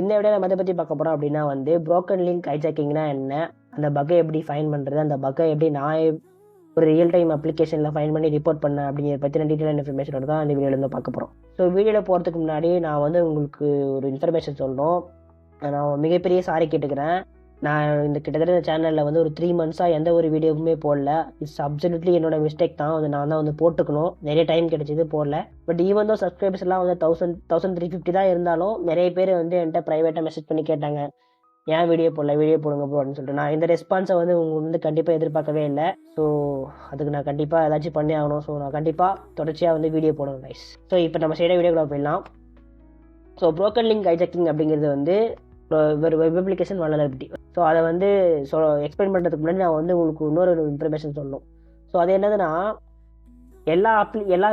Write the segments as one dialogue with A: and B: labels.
A: இந்த வீடியோ நம்ம எதை பற்றி பார்க்க போகிறோம் அப்படின்னா வந்து broken லிங்க் ஹைஜாக்கிங்னா என்ன, அந்த பக்கை எப்படி ஃபைன் பண்ணுறது, அந்த பக்கை எப்படி நான் ஒரு ரியல் டைம் அப்ளிகேஷனில் ஃபைன் பண்ணி ரிப்போர்ட் பண்ணேன் அப்படிங்கிற பற்றின டீட்டெயில் இன்ஃபர்மேஷனோட தான் இந்த வீடியோவில் வந்து பார்க்க போகிறோம். ஸோ வீடியோவில் போகிறதுக்கு முன்னாடி நான் வந்து உங்களுக்கு ஒரு இன்ஃபர்மேஷன் சொல்லணும். நான் மிகப்பெரிய சாரி கேட்டுக்கிறேன். நான் இந்த கிட்டத்தட்ட இந்த சேனலில் வந்து ஒரு 3 மந்த்ஸாக எந்த ஒரு வீடியோவுமே போடல. இட்ஸ் அப்சல்யூட்லி என்னோட மிஸ்டேக் தான். வந்து நான் தான் வந்து போட்டுக்கணும், நிறைய டைம் கிடைச்சிது போடல. பட் ஈவன் தான் சப்ஸ்கிரைபர்ஸ் எல்லாம் வந்து 1350 தான் இருந்தாலும் நிறைய பேர் வந்து என்கிட்ட ப்ரைவேட்டாக மெசேஜ் பண்ணி கேட்டாங்க, ஏன் வீடியோ போடல, வீடியோ போடுங்க ப்ரோ அப்படின்னு சொல்லிட்டு. நான் இந்த ரெஸ்பான்ஸை வந்து உங்களுக்கு வந்து கண்டிப்பாக எதிர்பார்க்கவே இல்லை. ஸோ அதுக்கு நான் கண்டிப்பாக ஏதாச்சும் பண்ணி ஆகணும். ஸோ நான் கண்டிப்பாக தொடர்ச்சியாக வந்து வீடியோ போடணும் கைஸ். ஸோ இப்போ நம்ம செய்கிற வீடியோக்குள்ள போயிடலாம். ஸோ broken லிங்க் ஹைஜாக்கிங் அப்படிங்கிறது வந்து ஒரு வெப் அப்ளிகேஷன் வல்னரபிலிட்டி. ஸோ அதை வந்து எக்ஸ்பிளைன் பண்ணுறதுக்கு முன்னாடி நான் வந்து உங்களுக்கு இன்னொரு இன்ஃபர்மேஷன் சொல்லணும். ஸோ அது என்னதுன்னா, எல்லா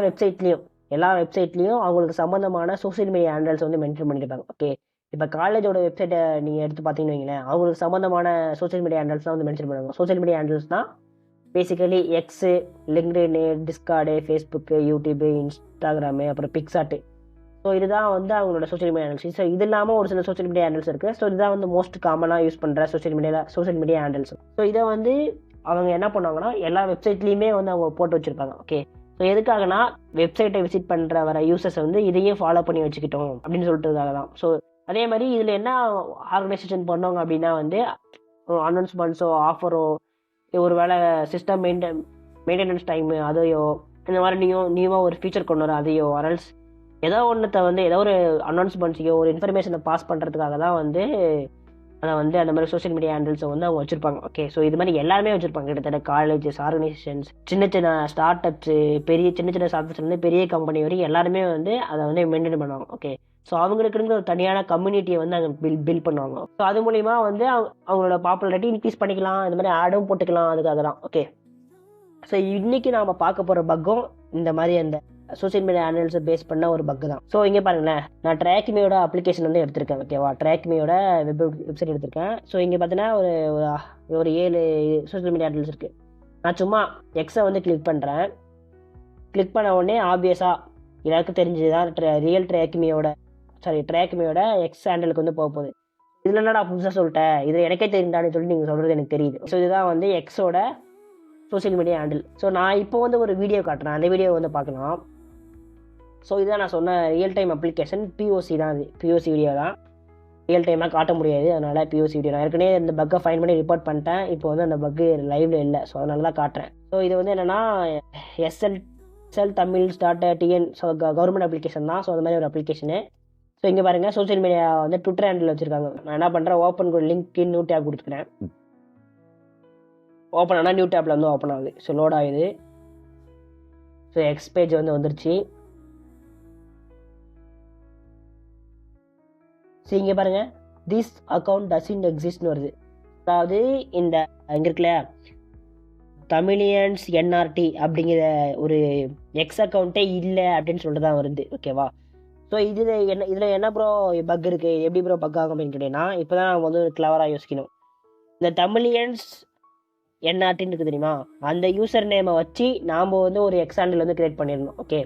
A: வெப்சைட்லேயும் அவங்களுக்கு சம்மந்தமான சோஷியல் மீடியா ஹேண்டல்ஸ் வந்து மென்ஷன் பண்ணியிருப்பாங்க. ஓகே, இப்போ காலேஜோட வெப்சைட்டை நீங்கள் எடுத்து பார்த்தீங்கன்னு வைங்களேன், அவங்களுக்கு சம்மந்தமான சோஷியல் மீடியா ஹேண்டல்ஸ் தான் வந்து மென்ஷன் பண்ணுவாங்க. சோஷியல் மீடியா ஹேண்டல்ஸ்னால் basically X, LinkedIn, Discord, Facebook, YouTube, Instagram, அப்புறம் பிக்சாட்டு. ஸோ இதுதான் வந்து அவங்களோட சோஷியல் மீடியா ஹேண்டல்ஸ். ஸோ இது இல்லாமல் ஒரு சில சோஷியல் மீடியா ஹேண்டல்ஸ் இருக்குது. ஸோ இதுதான் வந்து மோஸ்ட் காமனாக யூஸ் பண்ணுற சோஷியல் மீடியா ஹேண்டல்ஸ். ஸோ இதை வந்து அவங்க என்ன பண்ணுவாங்கன்னா, எல்லா வெப்சைட்லேயுமே வந்து அவங்க போட்டு வச்சுருப்பாங்க. ஓகே, ஸோ எதுக்காகனா வெப்சைட்டை விசிட் பண்ணுற வர யூசர்ஸ் வந்து இதையும் ஃபாலோ பண்ணி வச்சுக்கிட்டோம் அப்படின்னு சொல்லிட்டுக்காக தான். ஸோ அதே மாதிரி இதில் என்ன ஆர்கனைசேஷன் பண்ணுவாங்க அப்படின்னா வந்து அனௌன்ஸ்மெண்ட்ஸோ, ஆஃபரோ, ஒரு வேளை சிஸ்டம் மெயின்டெனன்ஸ் டைமு அதையோ, இந்த மாதிரி நியூவாக ஒரு ஃபீச்சர் கொண்டு வர அதையோ, அரல்ஸ் ஏதோ ஒன்றத்தை வந்து ஏதோ ஒரு அனௌன்ஸ்மெண்ட்ஸையோ ஒரு இன்ஃபர்மேஷனை பாஸ் பண்ணுறதுக்காக தான் வந்து அதை வந்து அந்த மாதிரி சோஷியல் மீடியா ஹேண்டில்ஸை வந்து அவங்க வச்சுருப்பாங்க. ஓகே, ஸோ இது மாதிரி எல்லாருமே வச்சுருப்பாங்க. கிட்டத்தட்ட காலேஜஸ், ஆர்கனைசேஷன்ஸ், சின்ன ஸ்டார்ட் அப்ஸு, சின்ன ஸ்டார்ட் அப்ஸ் வந்து பெரிய கம்பெனி வரைக்கும் எல்லாருமே வந்து அதை வந்து மெயின்டைன் பண்ணுவாங்க. ஓகே, ஸோ அவங்களுக்கு ஒரு தனியான கம்யூனிட்டியை வந்து அங்கே பில்ட் பண்ணுவாங்க. ஸோ அது மூலிமா வந்து அவங்களோட பாப்புலாரிட்டி இன்க்ரீஸ் பண்ணிக்கலாம், இந்த மாதிரி ஆடும் போட்டுக்கலாம், அதுக்காக தான். ஓகே, ஸோ இன்றைக்கி நாம் பார்க்க போகிற பக்கும் இந்த மாதிரி அந்த சோஷியல் மீடியா ஹேண்டல்ஸை பேஸ் பண்ண ஒரு பக்கு தான். ஸோ இங்கே பாருங்களேன், நான் ட்ராக்மியோட அப்ளிகேஷன் வந்து எடுத்திருக்கேன். ஓகேவா, ட்ராக்மியோட வெப்சைட் எடுத்திருக்கேன். ஸோ இங்கே பார்த்தீங்கன்னா ஒரு 7 சோஷியல் மீடியா ஹேண்டல்ஸ் இருக்குது. நான் சும்மா எக்ஸை வந்து கிளிக் பண்ணுறேன். கிளிக் பண்ண உடனே ஆப்வியஸாக எனக்கு தெரிஞ்சுதான் ட்ராக்மியோட எக்ஸ் ஹேண்டலுக்கு வந்து போக போகுது. இதில் என்னடா புதுசாக சொல்லிட்டேன், இது எனக்கே தெரிந்தான்னு சொல்லிட்டு நீங்கள் சொல்கிறது எனக்கு தெரியுது. ஸோ இதுதான் வந்து எக்ஸோட சோஷியல் மீடியா ஹேண்டில். ஸோ நான் இப்போ வந்து ஒரு வீடியோ காட்டுறேன், அந்த வீடியோ வந்து பார்க்கலாம். ஸோ இதுதான் நான் சொன்ன ரியல் டைம் அப்ளிகேஷன், பிஓசி தான். அது பிஓசி வீடியோ தான், ரியல் டைமாக காட்ட முடியாது, அதனால் பிஓசி வீடியோ. நான் ஏற்கனவே இந்த பக்கை ஃபைன் பண்ணி ரிப்போர்ட் பண்ணிட்டேன். இப்போ வந்து அந்த பக்கு லைவ்ல இல்லை, ஸோ அதனால தான் காட்டுறேன். ஸோ இது வந்து என்னென்னா SL-Tamils.tn, ஸோ கவர்மெண்ட் அப்ளிகேஷன் தான். ஸோ அந்த மாதிரி ஒரு அப்ளிகேஷனு. ஸோ இங்கே பாருங்கள், சோஷியல் மீடியா வந்து ட்விட்டர் ஹேண்டில் வச்சுருக்காங்க. நான் என்ன பண்ணுறேன், ஓப்பன் லிங்க் நியூ டேப் கொடுத்துக்கிறேன். ஓப்பன் ஆனால் நியூ டேப்பில் வந்து ஓப்பன் ஆகுது. ஸோ லோட் ஆகுது. ஸோ எக்ஸ் பேஜ் வந்து வந்துருச்சு. ஸோ இங்கே பாருங்கள், திஸ் அக்கௌண்ட் டசன்ட் எக்ஸிஸ்ட்னு வருது. அதாவது இந்த இங்கே இருக்குல்ல, தமிழியன்ஸ் NRT அப்படிங்கிற ஒரு எக்ஸ் அக்கௌண்ட்டே இல்லை அப்படின்னு சொல்லிட்டு தான் வருது. ஓகேவா, ஸோ இதில் என்ன ப்ரோ பக் இருக்குது, எப்படி ப்ரோ பக் ஆகும் அப்படின்னு கேட்டீங்கன்னா, இப்போ தான் நம்ம வந்து கிளவராக யோசிக்கணும். இந்த தமிழியன்ஸ் NRTன்னு இருக்குது தெரியுமா, அந்த யூசர் நேமை வச்சு நாம் வந்து ஒரு எக்ஸ் ஹேண்டில் வந்து கிரியேட் பண்ணிடணும். ஓகே,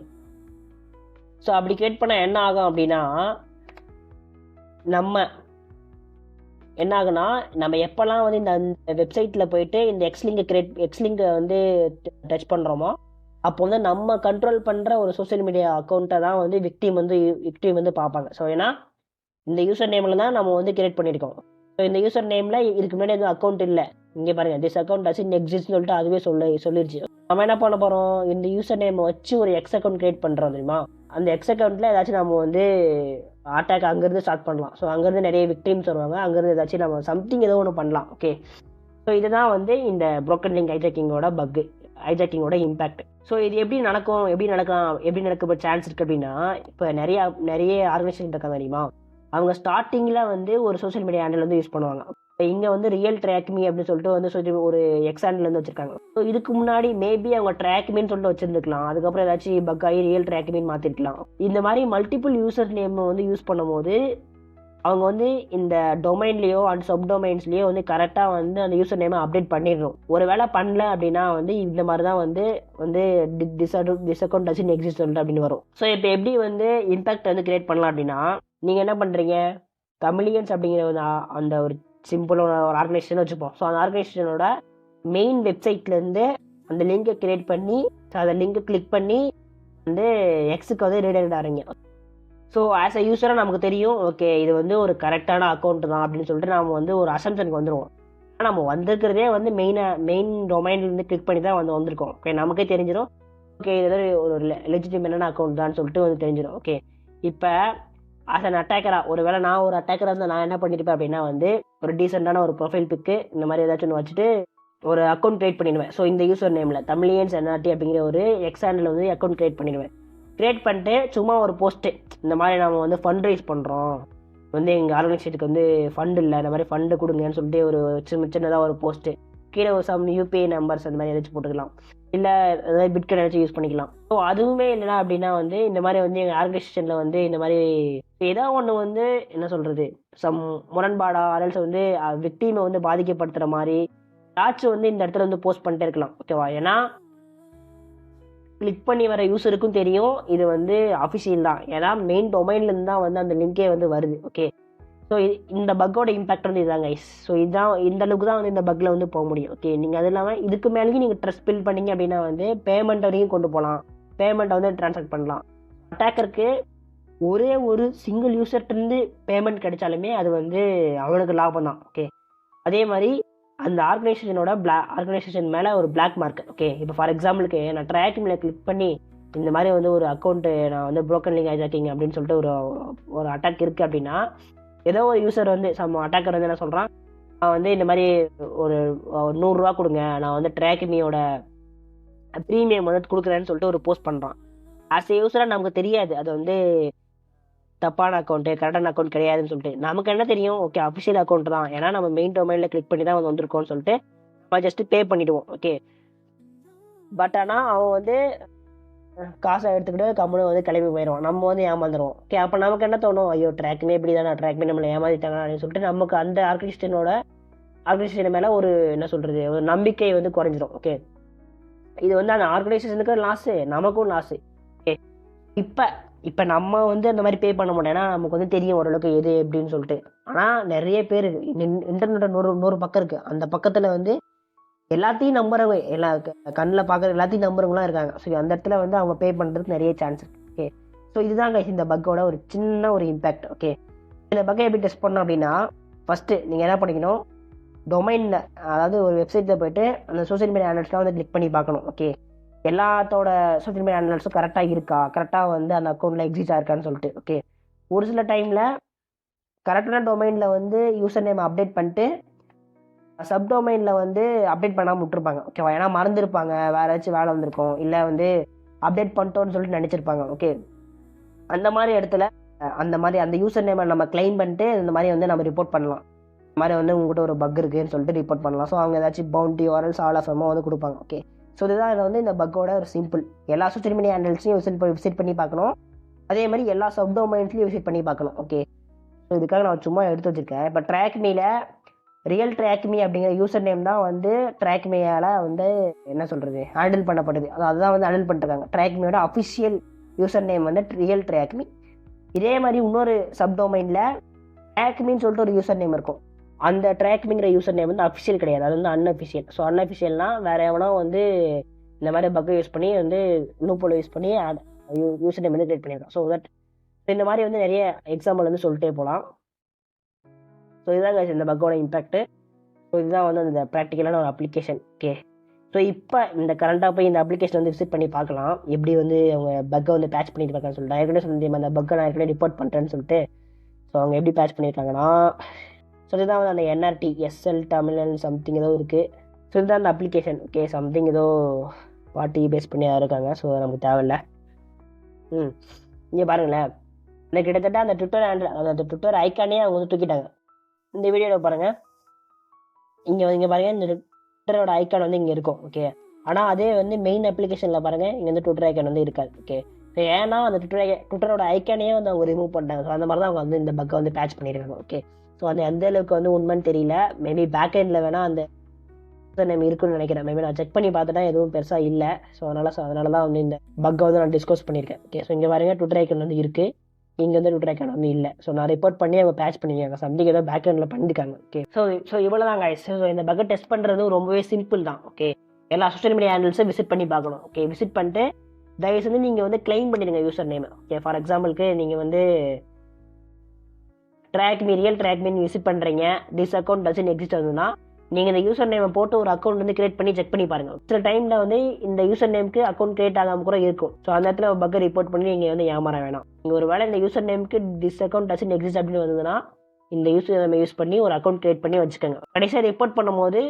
A: ஸோ அப்படி கிரியேட் பண்ணால் என்ன ஆகும் அப்படின்னா, நம்ம என்ன ஆகுனா, நம்ம எப்போல்லாம் வந்து இந்த வெப்சைட்டில் போயிட்டு இந்த எக்ஸ்லிங்கை வந்து டச் பண்ணுறோமோ, அப்போ வந்து நம்ம கண்ட்ரோல் பண்ணுற ஒரு சோஷியல் மீடியா அக்கௌண்ட்டை தான் வந்து விக்டிம் வந்து பார்ப்பாங்க. ஸோ ஏன்னா இந்த யூசர் நேமில் தான் நம்ம வந்து கிரியேட் பண்ணியிருக்கோம். ஸோ இந்த யூசர் நேமில் இதுக்கு முன்னாடி எதுவும் அக்கௌண்ட் இல்லை. இங்கே பாருங்கள், திஸ் அக்கௌண்ட் டசன்ட் எக்ஸிஸ்ட்னு சொல்லிட்டு அதுவே சொல்லிருச்சு. நம்ம என்ன பண்ண போகிறோம், இந்த யூசர் நேமை வச்சு ஒரு எக்ஸ் அக்கௌண்ட் கிரியேட் பண்ணுறோம் தெரியுமா, அந்த எக்ஸ் அக்கௌண்ட்டில் ஏதாச்சும் நம்ம வந்து அட்டாக் அங்கேருந்து ஸ்டார்ட் பண்ணலாம். ஸோ அங்கேருந்து நிறைய விக்டிம்ஸ் வருவாங்க, அங்கேருந்து ஏதாச்சும் நம்ம சம்திங் ஏதோ ஒன்று பண்ணலாம். ஓகே, ஸோ இதுதான் வந்து இந்த broken லிங்க் ஹைஜாக்கிங்கோட இம்பேக்ட். ஸோ இது எப்படி நடக்க சான்ஸ் இருக்குது அப்படின்னா, இப்போ நிறைய ஆர்கனைசேஷன் இருக்காங்க தெரியுமா, அவங்க ஸ்டார்டிங்கில் வந்து ஒரு சோஷியல் மீடியா ஹேண்டில் வந்து யூஸ் பண்ணுவாங்க. இங்கே வந்து ரியல் ட்ராக்மி அப்படின்னு சொல்லிட்டு வந்து ஒரு எக்ஸ் ஹேண்டில் வந்து வச்சுருக்காங்க. ஸோ இதுக்கு முன்னாடி மேபி அவங்க ட்ராக்மின்னு சொல்லிட்டு வச்சுருந்துக்கலாம், அதுக்கப்புறம் ஏதாச்சும் பக் ஆகி ரியல் ட்ராக்மின்னு மாற்றிருக்கலாம். இந்த மாதிரி மல்டிபிள் யூசர் நேம் வந்து யூஸ் பண்ணும்போது அவங்க வந்து இந்த டொமைன்லேயோ அண்ட் சப் டொமைன்ஸ்லேயோ வந்து கரெக்டாக வந்து அந்த யூசர் நேமை அப்டேட் பண்ணிடணும். ஒரு வேளை பண்ணல அப்படின்னா வந்து இந்த மாதிரி தான் வந்து திஸ் அக்கௌண்ட் டசன்ட் எக்ஸிஸ்ட் அப்படின்னு வரும். ஸோ இப்போ எப்படி வந்து இம்பாக்ட் வந்து கிரியேட் பண்ணலாம் அப்படின்னா, நீங்கள் என்ன பண்ணுறீங்க, தமிழியன்ஸ் அப்படிங்கிற அந்த ஒரு சிம்பிளான ஒரு ஆர்கனைசேஷன் வச்சுப்போம். ஸோ அந்த ஆர்கனைசேஷனோட மெயின் வெப்சைட்லேருந்து அந்த லிங்கை கிரியேட் பண்ணி அதை லிங்கை கிளிக் பண்ணி வந்து எக்ஸுக்கு வந்து ரீடைரக்ட் ஆகிறீங்க. ஸோ ஆஸ் அ யூஸராக நமக்கு தெரியும், ஓகே இது வந்து ஒரு கரெக்டான அக்கௌண்ட் தான் அப்படின்னு சொல்லிட்டு நம்ம வந்து ஒரு அசம்ஷனுக்கு வந்துடுவோம். ஆனால் நம்ம வந்திருக்கிறதே வந்து மெயின் டொமைன்லேருந்து கிளிக் பண்ணி தான் வந்து வந்திருக்கோம். ஓகே, நமக்கே தெரிஞ்சிடும், ஓகே இது ஒரு லெஜிட்டிமேட்டான அக்கௌண்ட் தான் சொல்லிட்டு வந்து தெரிஞ்சிடும். ஓகே, இப்போ ஆஸ் அன் அட்டாக்கராக ஒருவேளை நான் ஒரு அட்டாக்கராக இருந்தால் நான் என்ன பண்ணியிருப்பேன் அப்படின்னா வந்து ஒரு டீசெண்டான ஒரு ப்ரொஃபைல் பிக்கு இந்த மாதிரி ஏதாச்சும் ஒன்று வச்சுட்டு ஒரு அக்கௌண்ட் கிரியேட் பண்ணிடுவேன். ஸோ இந்த யூசர் நேமில் தமிழியன்ஸ் என்ஆர்டி அப்படிங்கிற ஒரு எக்ஸாண்டில் வந்து அக்கௌண்ட் கிரியேட் பண்ணிடுவேன். கிரியேட் பண்ணிட்டு சும்மா ஒரு போஸ்ட்டு, இந்த மாதிரி நம்ம வந்து ஃபண்ட் ரைஸ் பண்ணுறோம், வந்து எங்கள் ஆர்கனைசேஷனுக்கு வந்து ஃபண்டு இல்லை, இந்த மாதிரி ஃபண்டு கொடுங்கன்னு சொல்லிட்டு ஒரு சின்னதாக ஒரு போஸ்ட்டு, கீழே ஒரு சம் யூபிஐ நம்பர்ஸ் அந்த மாதிரி ஏதாச்சும் போட்டுக்கலாம், இல்லை ஏதாவது பிட்காயின் ஏதாச்சும் யூஸ் பண்ணிக்கலாம். ஸோ அதுவுமே இல்லைனா அப்படின்னா வந்து இந்த மாதிரி வந்து எங்கள் ஆர்கனைசேஷனில் வந்து இந்த மாதிரி ஏதோ ஒன்று வந்து என்ன சொல்கிறது சம் முரண்பாடா அரல்ஸ் வந்து விக்டீமை வந்து பாதிக்கப்படுத்துகிற மாதிரி ஏதாச்சும் வந்து இந்த இடத்துல வந்து போஸ்ட் பண்ணிட்டே இருக்கலாம். ஓகேவா? ஏன்னா கிளிக் பண்ணி வர யூஸருக்கும் தெரியும் இது வந்து அஃபிஷியல் தான், ஏன்னா மெயின் டொமைன்லேருந்து தான் வந்து அந்த லிங்கே வந்து வருது. ஓகே, ஸோ இந்த பக்கோட இம்பாக்ட் வந்து இதுதான் கைஸ். ஸோ இதுதான் இந்த அளவுக்கு தான் வந்து இந்த பக்கில் வந்து போக முடியும். ஓகே, நீங்கள் அது இல்லாமல் இதுக்கு மேலேயும் நீங்கள் ட்ரஸ்ட் பில்ட் பண்ணீங்க அப்படின்னா வந்து பேமெண்ட் வரைக்கும் கொண்டு போகலாம், பேமெண்ட்டை வந்து ட்ரான்ஸ்ஃபர் பண்ணலாம். அட்டாக்கருக்கு ஒரே ஒரு சிங்கிள் யூசர்கிட்டருந்து பேமெண்ட் கிடைச்சாலுமே அது வந்து அவனுக்கு லாபம் தான். ஓகே, அதே மாதிரி அந்த ஆர்கனைசேஷன் மேலே ஒரு பிளாக் மார்க். ஓகே, இப்போ ஃபார் எக்ஸாம்பிளுக்கு நான் ட்ராக்கிங்கில் கிளிக் பண்ணி இந்த மாதிரி வந்து ஒரு அக்கௌண்ட்டு நான் வந்து ப்ரோக்கன் லிங்க் ஹைஜாக்கிங் அப்படின்னு சொல்லிட்டு ஒரு அட்டாக் இருக்குது அப்படின்னா ஏதோ ஒரு யூசர் வந்து அட்டாக்கர் வந்து என்ன சொல்கிறான், நான் வந்து இந்த மாதிரி ஒரு 100 ரூபா கொடுங்க, நான் வந்து ட்ராக்கிமியோட ப்ரீமியம் வந்து கொடுக்குறேன்னு சொல்லிட்டு ஒரு போஸ்ட் பண்ணுறான். ஆஸ் ஏ யூஸராக நமக்கு தெரியாது அது வந்து தப்பான அக்கௌண்ட்டு கரெக்டான அக்கௌண்ட் கிடையாதுன்னு சொல்லிட்டு. நமக்கு என்ன தெரியும், ஓகே அஃபிஷியல் அக்கௌண்ட் தான், ஏன்னா நம்ம மெயின் டொமைனில் கிளிக் பண்ணி தான் வந்திருக்கோம்னு சொல்லிட்டு நம்ம ஜஸ்ட்டு பே பண்ணிவிடுவோம். ஓகே, பட் ஆனால் அவன் வந்து காசை எடுத்துக்கிட்டு கம்பெனி வந்து கிளம்பி போயிடுவான், நம்ம வந்து ஏமாந்துடுவோம். ஓகே, அப்போ நமக்கு என்ன தோணும், ஐயோ ட்ராக்குமே இப்படி தானே, ட்ராக்குமே நம்மளை ஏமாதிட்டாங்க அப்படின்னு சொல்லிட்டு நமக்கு அந்த ஆர்கனைசேஷன் மேலே ஒரு என்ன சொல்கிறது ஒரு நம்பிக்கை வந்து குறைஞ்சிரும். ஓகே, இது வந்து அந்த ஆர்கனைசேஷனுக்கு லாஸு, நமக்கும் லாஸு. ஓகே, இப்போ நம்ம வந்து அந்த மாதிரி பே பண்ண மாட்டோம், ஏன்னா நமக்கு வந்து தெரியும் ஓரளவுக்கு எது எப்படின்னு சொல்லிட்டு. ஆனால் நிறைய பேர் இன்டர்நெட்டை 100 பக்கம் இருக்குது, அந்த பக்கத்தில் வந்து எல்லாத்தையும் நம்புறவங்க, எல்லா கண்ணில் பார்க்குற எல்லாத்தையும் நம்புறவங்களாம் இருக்காங்க. ஸோ அந்த இடத்துல வந்து அவங்க பே பண்ணுறதுக்கு நிறைய சான்ஸ் இருக்குது. ஓகே, ஸோ இதுதான் இந்த பக்கோட ஒரு சின்ன ஒரு இம்பேக்ட். ஓகே, இந்த பக்கை எப்படி டெஸ்ட் பண்ணோம் அப்படின்னா ஃபஸ்ட்டு நீங்கள் என்ன பண்ணிக்கணும், டொமைனில் அதாவது ஒரு வெப்சைட்டில் போய்ட்டு அந்த சோஷியல் மீடியா ஹேண்டல்ஸ்லாம் வந்து கிளிக் பண்ணி பார்க்கணும். ஓகே, எல்லாத்தோட சோஷியல் மீடியா ஹேண்டல்ஸும் கரெக்டாக இருக்கா, கரெக்டாக வந்து அந்த அக்கௌண்ட்டில் எக்ஸிஸ்ட் ஆயிருக்கான்னு சொல்லிட்டு. ஓகே, ஒரு சில டைமில் கரெக்டான டொமைனில் வந்து யூசர் நேம் அப்டேட் பண்ணிட்டு சப்டொமைனில் வந்து அப்டேட் பண்ணாமல் விட்டுருப்பாங்க. ஓகேவா? ஏன்னா மறந்துருப்பாங்க, வேறு ஏதாச்சும் வேலை வந்திருக்கும், இல்லை வந்து அப்டேட் பண்ணிட்டோன்னு சொல்லிட்டு நினச்சிருப்பாங்க. ஓகே, அந்த மாதிரி இடத்துல அந்த யூசர் நேமை நம்ம கிளைம் பண்ணிட்டு இந்த மாதிரி வந்து நம்ம ரிப்போர்ட் பண்ணலாம், இந்த மாதிரி வந்து உங்கள்கிட்ட ஒரு பக் இருக்குன்னு சொல்லிட்டு ரிப்போர்ட் பண்ணலாம். ஸோ அவங்க ஏதாச்சும் பவுண்டி ஆரல்ஸ் ஆல் ஆஃப் வந்து கொடுப்பாங்க. ஓகே, ஸோ இதுதான் இதை வந்து இந்த பக்கோட ஒரு சிம்பிள். எல்லா சோஷியல் மீடியா ஹேண்டல்ஸையும் விசிட் பண்ணி பார்க்கணும், அதே மாதிரி எல்லா சப்டொமைன்ஸ்லையும் விசிட் பண்ணி பார்க்கணும். ஓகே, ஸோ இதுக்காக நான் சும்மா எடுத்து வச்சுருக்கேன். இப்போ ட்ராக்மியில் ரியல் ட்ராக்மி அப்படிங்கிற யூசர் நேம் தான் வந்து ட்ராக்மியால் வந்து என்ன சொல்கிறது ஹேண்டில் பண்ணப்படுது, அதுதான் வந்து ஹேண்டில் பண்ணிருக்காங்க. ட்ராக்மியோட அஃபிஷியல் யூசர் நேம் வந்து ரியல் ட்ராக்மி. இதே மாதிரி இன்னொரு சப்டொமைனில் ட்ராக்மின்னு சொல்லிட்டு ஒரு யூசர் நேம் இருக்கும், அந்த ட்ராக்மிங்கிற யூசர் நேம் வந்து அஃபிஷியல் கிடையாது, அது வந்து அன்அஃபிஷியல். ஸோ அன்அஃபிஷியல்னா வேறு எவனோ வந்து இந்த மாதிரி பக்கை யூஸ் பண்ணி வந்து லூப்போல யூஸ் பண்ணி யூசர் நேம் வந்து கிரியேட் பண்ணியிருக்கான். ஸோ தட் இந்த மாதிரி வந்து நிறைய எக்ஸாம்பிள் வந்து சொல்லிட்டே போகலாம். ஸோ இதுதான் guys இந்த பக்கோட இம்பேக்ட்டு. ஸோ இதுதான் வந்து அந்த ப்ராக்டிக்கலான ஒரு அப்ளிகேஷன். ஓகே, ஸோ இப்போ இந்த கரண்ட்டாக போய் இந்த அப்ளிகேஷன் வந்து விசிட் பண்ணி பார்க்கலாம், எப்படி வந்து அவங்க பக்கை வந்து பேட்ச் பண்ணிட்டு இருக்காங்கன்னு சொல்லிட்டு. ஏற்கனவே சொல்லி அந்த பக்கை நான் ஏற்கனவே ரிப்போர்ட் பண்ணிட்டேன்னு சொல்லிட்டு. ஸோ அவங்க எப்படி பேட்ச் பண்ணியிருக்காங்கன்னா, ஸோ இதுதான் வந்து அந்த என்ஆர்டி எஸ்எல் தமிழ் சம்திங் ஏதோ இருக்குது. ஸோ இதுதான் அந்த அப்ளிகேஷன். ஓகே, சம்திங் ஏதோ வாட்டி பேஸ் பண்ணி இருக்காங்க. ஸோ நமக்கு தேவையில்லை. இங்கே பாருங்களேன், இந்த கிட்டத்தட்ட அந்த ட்விட்டர் ஐக்கானே அவங்க வந்து தூக்கிட்டாங்க. இந்த வீடியோவில் பாருங்கள், இங்கே பாருங்கள், இந்த ட்விட்டரோட ஐக்கான் வந்து இங்கே இருக்கும். ஓகே, ஆனால் அதே வந்து மெயின் அப்ளிகேஷனில் பாருங்கள், இங்கே வந்து ட்விட்டர் ஐக்கான் வந்து இருக்காது. ஓகே, ஸோ ஏன்னா அந்த ட்விட்டரோட ஐக்கானே வந்து அவங்க ரிமூவ் பண்ணிட்டாங்க. ஸோ அந்த மாதிரி தான் அவங்க வந்து இந்த பக்கை வந்து பேட்ச் பண்ணியிருக்காங்க. ஓகே, ஸோ அந்த எந்த அளவுக்கு வந்து உண்மைன்னு தெரியல, மேபி பேக் எண்டில் வேணால் அந்த நேம் இருக்குன்னு நினைக்கிறேன். மேபி நான் செக் பண்ணி பார்த்துட்டா எதுவும் பெருசாக இல்லை. ஸோ அதனால தான் வந்து இந்த பக்கை வந்து நான் டிஸ்கஸ் பண்ணியிருக்கேன். ஓகே, ஸோ இங்கே பாருங்கள் ட்விட்டர் ஐக்கான் வந்து இருக்குது. இங்கே வந்து ரூட் ரெக்கார்ட் வந்து இல்லை. ஸோ நான் ரிப்போர்ட் பண்ணி அவங்க பேட்ச் பண்ணியிருக்காங்க. சம்திங் ஏதோ பேக்ரவுண்டில் பண்ணியிருக்காங்க. ஓகே, ஸோ இவ்வளோ தான் கைஸ். ஸோ இந்த பக்கை டெஸ்ட் பண்ணுறது ரொம்பவே சிம்பிள் தான். ஓகே, எல்லா சோஷியல் மீடியா ஹேண்டில்ஸும் விசிட் பண்ணி பார்க்கணும். ஓகே, விசிட் பண்ணிட்டு தயவு செஞ்சு நீங்கள் வந்து கிளைம் பண்ணிடுங்க யூசர் நேம். ஓகே, ஃபார் எக்ஸாம்பிளுக்கு நீங்கள் வந்து ரியல் ட்ராக் மீன் விசிட் பண்ணுறீங்க, திஸ் அக்கௌண்ட் டசன்ட் எக்ஸிஸ்ட் ஆகுதுன்னா நீங்கள் இந்த யூசர் நேமை போட்டு ஒரு அக்கௌண்ட் வந்து கிரியேட் பண்ணி செக் பண்ணி பாருங்கள். சில டைமில் வந்து இந்த யூசர் நேமுக்கு அக்கௌண்ட் கிரியேட் ஆகாமல் கூட இருக்கும். ஸோ அந்த இடத்துல பக்கை ரிப்போர்ட் பண்ணி நீங்கள் வந்து ஏமாற வேணாம். நீங்கள் ஒரு வேளை இந்த யூசர் நேமுக்கு திஸ் அக்கௌண்ட் டசன்ட் எக்ஸிஸ்ட் அப்படின்னு வந்ததுன்னா இந்த யூசர் நேமை யூஸ் பண்ணி ஒரு அக்கௌண்ட் கிரியேட் பண்ணி வச்சுக்கோங்க. கடைசியாக ரிப்போர்ட் பண்ணும்போது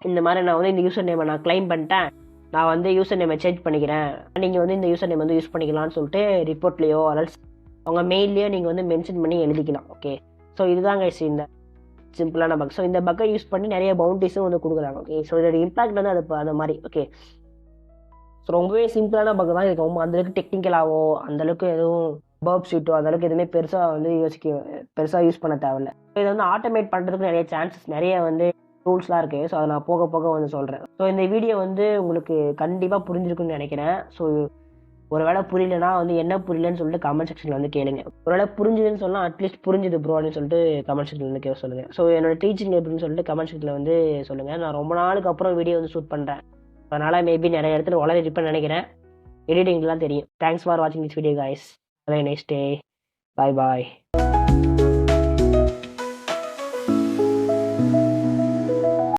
A: இந்த மாதிரி நான் வந்து இந்த யூசர் நேமை நான் கிளைம் பண்ணிட்டேன், நான் வந்து யூசர் நேமை சேஞ்ச் பண்ணிக்கிறேன், நீங்கள் வந்து இந்த யூசர் நேம் வந்து யூஸ் பண்ணிக்கலாம்னு சொல்லிட்டு ரிப்போர்ட்லேயோ அல்லது அவங்க மெயிலையோ நீங்கள் வந்து மென்ஷன் பண்ணி எழுதிக்கலாம். ஓகே, ஸோ இதுதாங்க இந்த சிம்பிளான பக். ஸோ இந்த பக்கை யூஸ் பண்ணி நிறைய பவுண்டரிஸும் வந்து கொடுக்குறாங்க. ஓகே, ஸோ இதோட இம்பாக்ட் வந்து அது அந்த மாதிரி. ஓகே, ஸோ ரொம்பவே சிம்பிளான பக் தான். இதுக்கு ரொம்ப அந்தளவுக்கு டெக்னிக்கலாவோ அந்தளவுக்கு எதுவும் பர்ப் ஷீட்டோ அந்தளவுக்கு எதுவுமே பெருசாக யூஸ் பண்ண தேவையில்ல. இதை வந்து ஆட்டோமேட் பண்ணுறதுக்கு நிறைய சான்சஸ், நிறைய வந்து ரூல்ஸ்லாம் இருக்குது. ஸோ அதை நான் போக போக வந்து சொல்கிறேன். ஸோ இந்த வீடியோ வந்து உங்களுக்கு கண்டிப்பாக புரிஞ்சிருக்குன்னு நினைக்கிறேன். ஸோ ஒரு வேளை புரியலனா வந்து என்ன புரியலன்னு சொல்லிட்டு கமெண்ட் செக்ஷனில் வந்து கேளுங்க. ஒரு வேளை புரிஞ்சுதுன்னு சொன்னால் அட்லீஸ்ட் புரிஞ்சுது ப்ரோ அப்படின்னு சொல்லிட்டு கமெண்ட் செக்ஷனில் வந்து கேட்க சொல்லுங்கள். ஸோ என்னோட டீச்சிங் எப்படின்னு சொல்லிட்டு கமெண்ட் செக்ஷனில் வந்து சொல்லுங்கள். நான் ரொம்ப நாளுக்கு அப்புறம் வீடியோ வந்து ஷூட் பண்ணுறேன். அதனால் மேபி நிறைய இடத்துல இருப்பேன்னு நினைக்கிறேன். எடிட்டிங்லாம் தெரியும். தேங்க்ஸ் ஃபார் வாட்சிங் this video guys. Have a nice day. Bye bye.